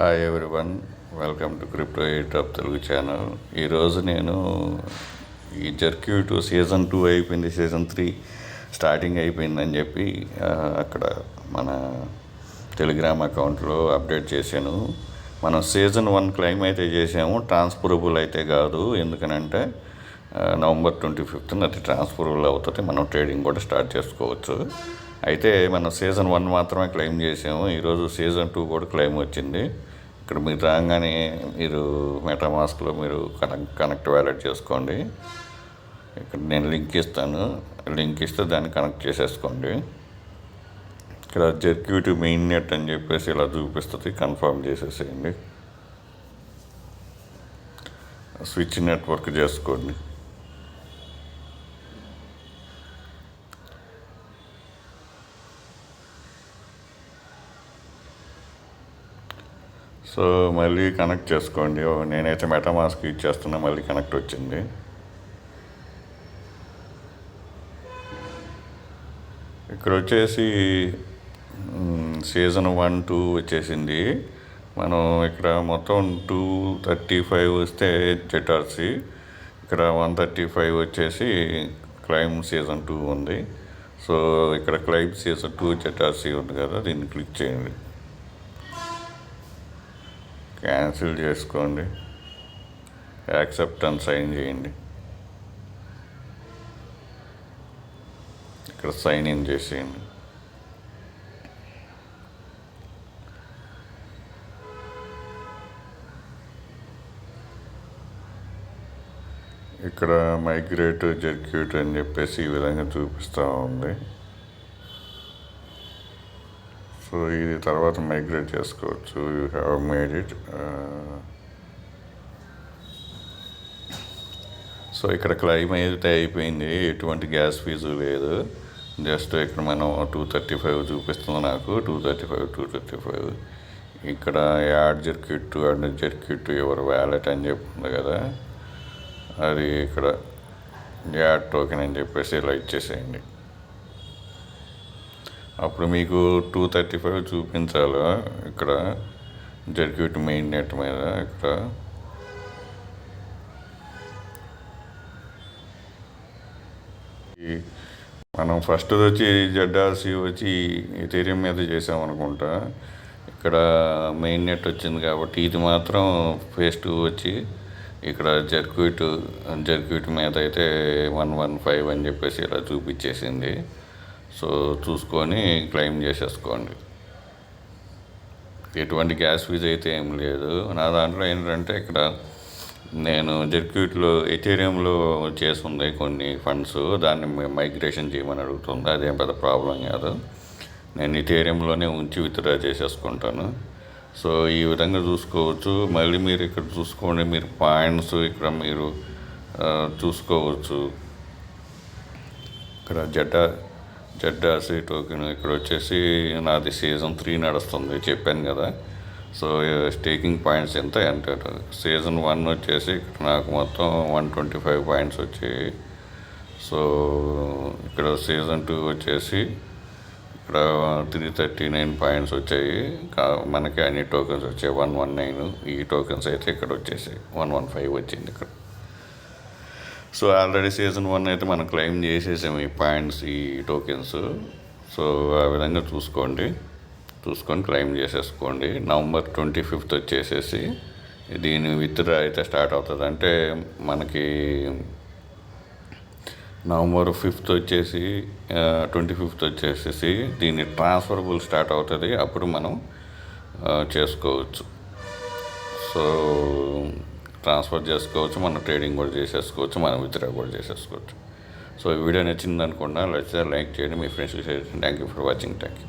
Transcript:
Hi everyone, welcome to crypto eight of Telugu channel. ఈరోజు నేను ఈ జర్క్యూ టూ సీజన్ 2 అయిపోయింది, సీజన్ 3 స్టార్టింగ్ అయిపోయిందని చెప్పి అక్కడ మన టెలిగ్రామ్ అకౌంట్లో అప్డేట్ చేశాను. మనం సీజన్ 1 క్లెయిమ్ అయితే చేసాము, ట్రాన్స్ఫరబుల్ అయితే కాదు. ఎందుకనంటే November 25th అది ట్రాన్స్ఫరబుల్ అవుతుంది, మనం ట్రేడింగ్ కూడా స్టార్ట్ చేసుకోవచ్చు. అయితే మనం సీజన్ 1 మాత్రమే క్లెయిమ్ చేసాము. ఈరోజు సీజన్ 2 కూడా క్లెయిమ్ వచ్చింది. ఇక్కడ మీరు రాగానే మీరు మెటామాస్క్లో మీరు కనెక్ట్ వ్యాలెట్ చేసుకోండి. ఇక్కడ నేను లింక్ ఇస్తాను, లింక్ ఇస్తే దాన్ని కనెక్ట్ చేసేసుకోండి. ఇక్కడ జర్క్యూటీ మెయిన్ నెట్ అని చెప్పేసి ఇలా చూపిస్తుంది, కన్ఫర్మ్ చేసేసేయండి. స్విచ్ నెట్వర్క్ చేసుకోండి. సో మళ్ళీ కనెక్ట్ చేసుకోండి. నేనైతే మెటామాస్క్ ఇచ్చేస్తున్నా, మళ్ళీ కనెక్ట్ వచ్చింది. ఇక్కడ వచ్చేసి సీజన్ 1, 2 వచ్చేసింది. మనం ఇక్కడ మొత్తం 235 వస్తే జెటార్సీ, ఇక్కడ 135 వచ్చేసి క్లైమ్ సీజన్ 2 ఉంది. సో ఇక్కడ క్లైమ్ సీజన్ 2 జెటార్సీ ఉంది కదా, దీన్ని క్లిక్ చేయండి, క్యాన్సిల్ చేసుకోండి, యాక్సెప్ట్ అని సైన్ చేయండి. ఇక్కడ సైన్ ఇన్ చేసేయండి. ఇక్కడ మైగ్రేట్ జర్క్యూట్ అని చెప్పేసి ఈ విధంగా చూపిస్తూ ఉంది. సో ఇది తర్వాత మైగ్రేట్ చేసుకోవచ్చు. You have made it. So ఇక్కడ క్లైమ్ అయితే అయిపోయింది, ఎటువంటి గ్యాస్ ఫీజు లేదు. జస్ట్ ఇక్కడ మనం 235 చూపిస్తుంది నాకు, 235. ఇక్కడ యాడ్ జర్క్యూట్ యువర్ వ్యాలెట్ అని చెప్తుంది కదా, అది ఇక్కడ యాడ్ టోకెన్ అని చెప్పేసి ఇలా ఇచ్చేసేయండి. అప్పుడు మీకు 235 చూపించాలి. ఇక్కడ జర్క్యూట్ మెయిన్ నెట్ మీద ఇక్కడ మనం ఫస్ట్ వచ్చి జెడ్ఆర్సీ వచ్చి ఎథీరియం మీద చేసామనుకుంటా. ఇక్కడ మెయిన్ నెట్ వచ్చింది కాబట్టి ఇది మాత్రం ఫేజ్ 2 వచ్చి ఇక్కడ జర్క్యూట్ మీద అయితే 115 అని చెప్పేసి ఇలా చూపించేసింది. సో చూసుకొని క్లెయిమ్ చేసేసుకోండి. ఎటువంటి గ్యాస్ ఫీజు అయితే ఏం లేదు. నా దాంట్లో ఏంటంటే ఇక్కడ నేను జర్క్యూట్లో ఎథీరియంలో చేస్తుంది కొన్ని ఫండ్స్, దాన్ని మైగ్రేషన్ చేయమని అడుగుతుంది. అదేం పెద్ద ప్రాబ్లం కాదు, నేను ఎథీరియంలోనే ఉంచి విత్డ్రా చేసేసుకుంటాను. సో ఈ విధంగా చూసుకోవచ్చు. మళ్ళీ మీరు ఇక్కడ చూసుకోండి, మీరు పాయింట్స్ ఇక్కడ మీరు చూసుకోవచ్చు. ఇక్కడ జెడ్ఆర్సీ టోకెన్ ఇక్కడ వచ్చేసి నాది సీజన్ 3 నడుస్తుంది చెప్పాను కదా. సో స్టేకింగ్ పాయింట్స్ ఎంత అంటే సీజన్ 1 వచ్చేసి ఇక్కడ నాకు మొత్తం 125 పాయింట్స్ వచ్చాయి. సో ఇక్కడ సీజన్ 2 వచ్చేసి ఇక్కడ 339 పాయింట్స్ వచ్చాయి. మనకి అన్ని టోకెన్స్ వచ్చాయి 119. ఈ టోకెన్స్ అయితే ఇక్కడ వచ్చేసి 115 వచ్చింది ఇక్కడ. సో ఆల్రెడీ సీజన్ 1 అయితే మనం క్లెయిమ్ చేసేసాము ఈ పాయింట్స్, ఈ టోకెన్స్. సో ఆ విధంగా చూసుకొని క్లెయిమ్ చేసేసుకోండి. November 25th వచ్చేసేసి దీని విత్డ్రా అయితే స్టార్ట్ అవుతుంది. అంటే మనకి November 5th వచ్చేసి 25th వచ్చేసేసి దీని ట్రాన్స్ఫరబుల్ స్టార్ట్ అవుతుంది, అప్పుడు మనం చేసుకోవచ్చు. సో ట్రాన్స్ఫర్ చేసుకోవచ్చు, మనం ట్రేడింగ్ కూడా చేసేసుకోవచ్చు, మనం విత్డ్రా కూడా చేసేసుకోవచ్చు. సో ఈ వీడియో నచ్చింది అనుకున్నా, లైక్ చేయండి, మీ ఫ్రెండ్స్కి షేర్ చేయండి. Thank you for watching. Thank you.